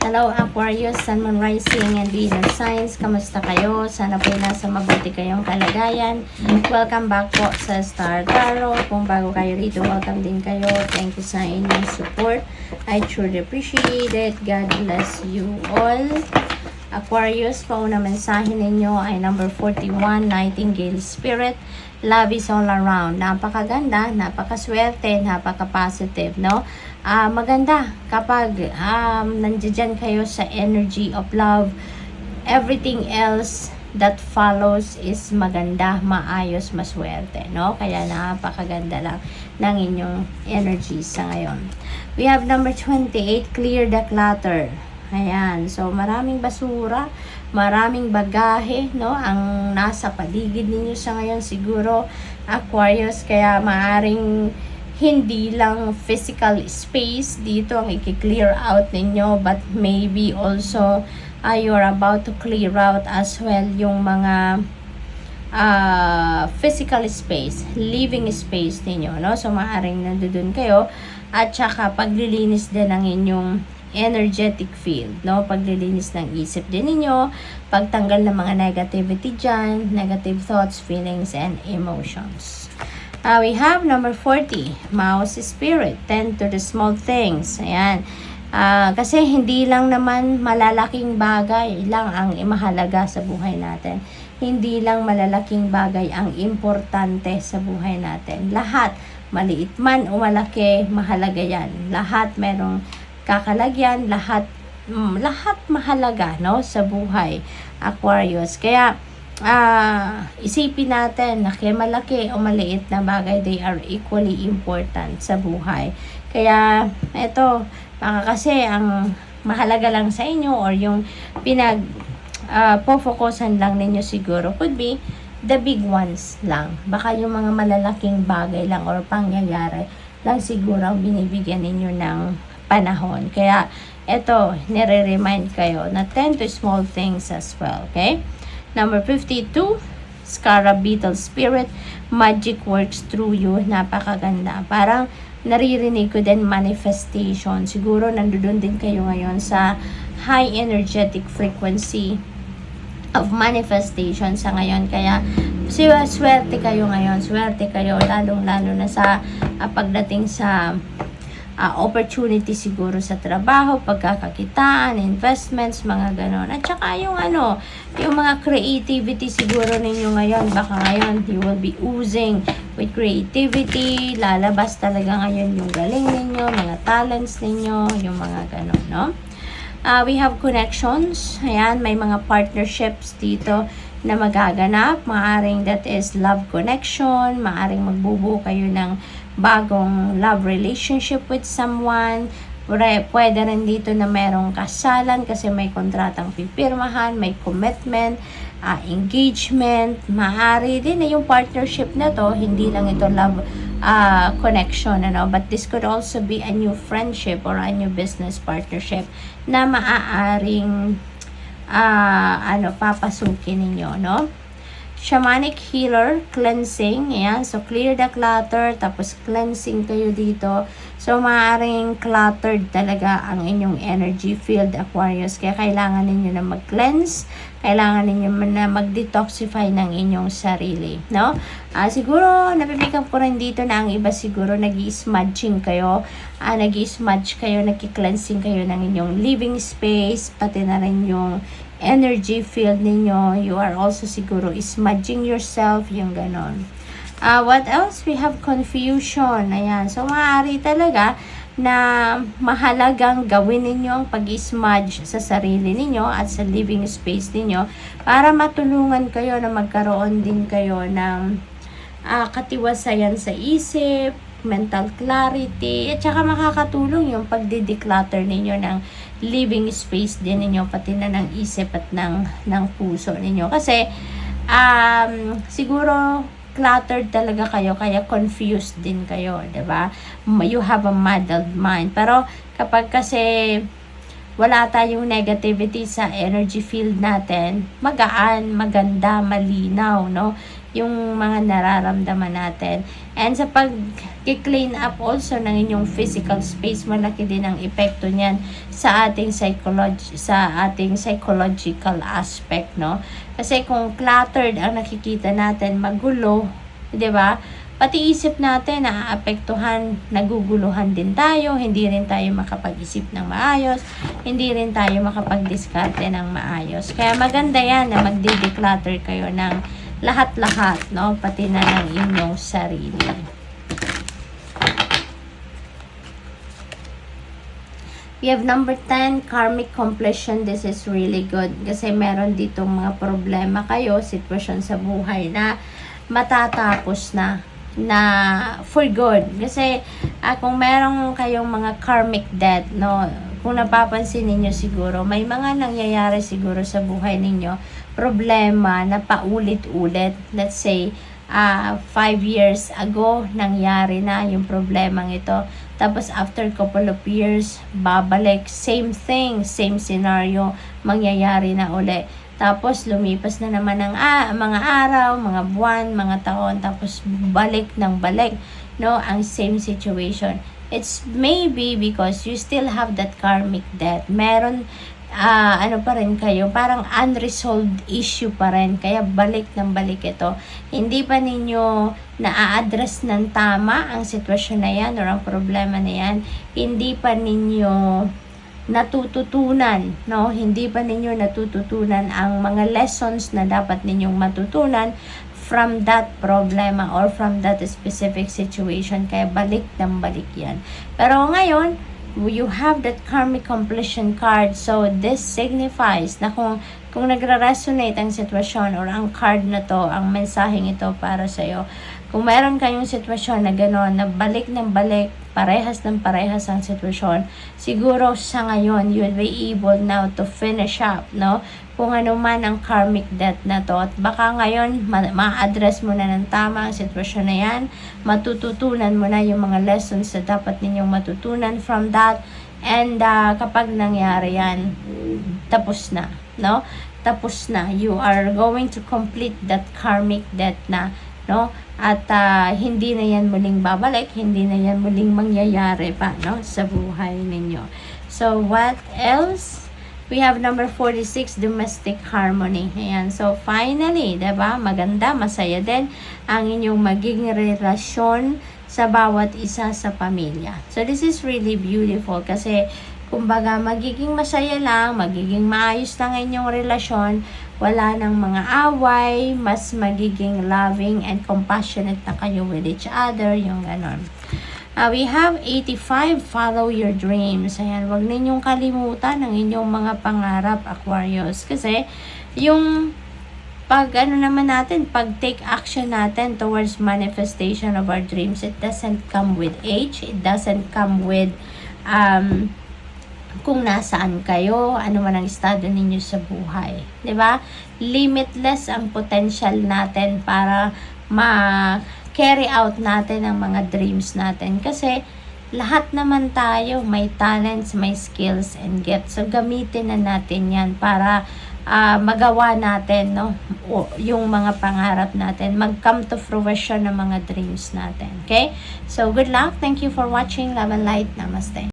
Hello Aquarius, Sun, Moon, Rising, and Venus signs. Kamusta kayo? Sana po nasa mabuti kayong kalagayan. Welcome back po sa Star Tarot. Kung bago kayo rito, welcome din kayo. Thank you sa inyong support. I truly appreciate it. God bless you all. Aquarius, pauna mensahe ninyo ay number 41, Nightingale Spirit. Love is all around. Napakaganda, napakaswerte, napaka-positive, no? Maganda kapag nandiyan kayo sa energy of love. Everything else that follows is maganda, maayos, maswerte, no? Kaya napakaganda lang ng inyong energy sa ngayon. We have number 28, clear the clutter. Ayan, so maraming basura, maraming bagahe, no, ang nasa paligid ninyo sa ngayon siguro, Aquarius, kaya maaring hindi lang physical space dito ang i-clear out ninyo, but maybe also you're about to clear out as well yung mga physical space, living space ninyo, no? So maaring nandoon kayo, at saka paglilinis din ng inyong energetic field, no? Paglilinis ng isip din ninyo, pagtanggal ng mga negativity dyan, negative thoughts, feelings, and emotions. We have number 40, Mouse Spirit, tend to the small things. Ayan. Kasi hindi lang naman malalaking bagay lang ang mahalaga sa buhay natin. Hindi lang malalaking bagay ang importante sa buhay natin. Lahat, maliit man o malaki, mahalaga yan. Lahat merong kakalagyan, lahat mahalaga, no, sa buhay, Aquarius. Kaya isipin natin na kaya malaki o maliit na bagay, they are equally important sa buhay. Kaya ito, baka kasi ang mahalaga lang sa inyo or yung po-focusan lang ninyo siguro could be the big ones lang. Baka yung mga malalaking bagay lang or pangyayari lang siguro ang binibigyan ninyo ng panahon. Kaya ito, nire-remind kayo na tend to small things as well. Okay? Number 52, Scarab Beetle Spirit, magic works through you. Napakaganda. Parang naririnig ko din manifestation. Siguro nandoon din kayo ngayon sa high energetic frequency of manifestation sa ngayon. Kaya swerte kayo ngayon. Swerte kayo lalong-lalo na sa pagdating sa opportunity siguro sa trabaho, pagkakakitaan, investments, mga ganon. At saka yung yung mga creativity siguro ninyo ngayon, baka ngayon you will be oozing with creativity, lalabas talaga ngayon yung galing ninyo, mga talents ninyo, yung mga ganon, no? We have connections. Ayan, may mga partnerships dito na magaganap. Maaring that is love connection, maaring magbubuo kayo ng bagong love relationship with someone. Pwede rin dito na merong kasalan kasi may kontratang pipirmahan, may commitment, engagement. Maaari din na yung partnership na to, hindi lang ito love connection, but this could also be a new friendship or a new business partnership na maaaring papasukin ninyo, no? Shamanic healer, cleansing. Ayan. So, clear the clutter. Tapos, cleansing kayo dito. So, maaaring cluttered talaga ang inyong energy field, Aquarius. Kaya, kailangan ninyo na mag-cleanse. Kailangan ninyo na mag-detoxify ng inyong sarili. No? Siguro, napipick up ko rin dito na ang iba siguro nag-i-smudging kayo. Nag-i-smudge kayo, nag-i-cleansing kayo ng inyong living space. Pati na rin yung energy field ninyo. You are also siguro smudging yourself, yung ganon. What else? We have confusion. Ayan. So, maaari talaga na mahalagang gawin ninyo ang pag-smudge sa sarili ninyo at sa living space ninyo para matulungan kayo na magkaroon din kayo ng katiwasayan sa isip, mental clarity, at saka makakatulong yung pagdi-declutter ninyo ng living space din ninyo, pati na ng isip at ng puso ninyo. Kasi, siguro, cluttered talaga kayo, kaya confused din kayo, diba? You have a muddled mind. Pero, kapag kasi wala tayong negativity sa energy field natin, magaan, maganda, malinaw, no? Yung mga nararamdaman natin. And sa pag-clean up also ng inyong physical space, malaki din ang epekto niyan sa ating psychological aspect, no? Kasi kung cluttered ang nakikita natin, magulo, 'di ba? Pati isip natin naaapektuhan, naguguluhan din tayo, hindi rin tayo makapag-isip ng maayos, hindi rin tayo makapag-diskarte ng maayos. Kaya maganda yan na magde-declutter kayo ng lahat-lahat, no? Pati na ng inyong sarili. We have number 10, karmic completion. This is really good kasi meron ditong mga problema kayo, sitwasyon sa buhay na matatapos na for good. Kasi kung meron kayong mga karmic debt, no, kung napapansin ninyo siguro, may mga nangyayari siguro sa buhay ninyo, problema na paulit-ulit. Let's say, 5 years ago, nangyari na yung problemang ito. Tapos, after couple of years, babalik, same thing, same scenario, mangyayari na uli. Tapos, lumipas na naman ng mga araw, mga buwan, mga taon, tapos balik ng balik, no, ang same situation. It's maybe because you still have that karmic debt. Meron, pa rin kayo, parang unresolved issue pa rin. Kaya balik ng balik ito. Hindi pa ninyo na-address ng tama ang sitwasyon na yan or ang problema na yan. Hindi pa ninyo natututunan, no? Hindi pa ninyo natututunan ang mga lessons na dapat ninyong matutunan from that problema or from that specific situation. Kaya balik ng balik yan. Pero ngayon, you have that karmic completion card. So, this signifies na kung nagre-resonate ang sitwasyon or ang card na to, ang mensaheng ito para sa'yo, kung meron kayong sitwasyon na gano'n, na balik ng balik, parehas ng parehas ang sitwasyon, siguro sa ngayon, you'll be able now to finish up, no? Kung ano man ang karmic debt na to. At baka ngayon, ma-address mo na ng tama ang sitwasyon na yan, matututunan mo na yung mga lessons na dapat ninyong matutunan from that, and kapag nangyari yan, tapos na, no? Tapos na. You are going to complete that karmic debt na, no? At hindi na yan muling babalik, hindi na yan muling mangyayari pa, no, sa buhay ninyo. So, what else? We have number 46, domestic harmony. Ayan. So, finally, diba? Maganda, masaya din ang inyong magiging relasyon sa bawat isa sa pamilya. So, this is really beautiful kasi kumbaga, magiging masaya lang, magiging maayos lang inyong relasyon, wala nang mga away, mas magiging loving and compassionate na kayo with each other, yung ganon. We have 85, follow your dreams. Ayan, wag ninyong kalimutan ang inyong mga pangarap, Aquarius. Kasi, yung pag take action natin towards manifestation of our dreams, it doesn't come with age, it doesn't come with, kung nasaan kayo, ano man ang estado ninyo sa buhay. 'Di ba? Limitless ang potential natin para ma-carry out natin ang mga dreams natin. Kasi lahat naman tayo may talents, may skills and gifts. So gamitin na natin 'yan para magawa natin, no, yung mga pangarap natin, mag-come to fruition ng mga dreams natin. Okay? So good luck. Thank you for watching. Love and light. Namaste.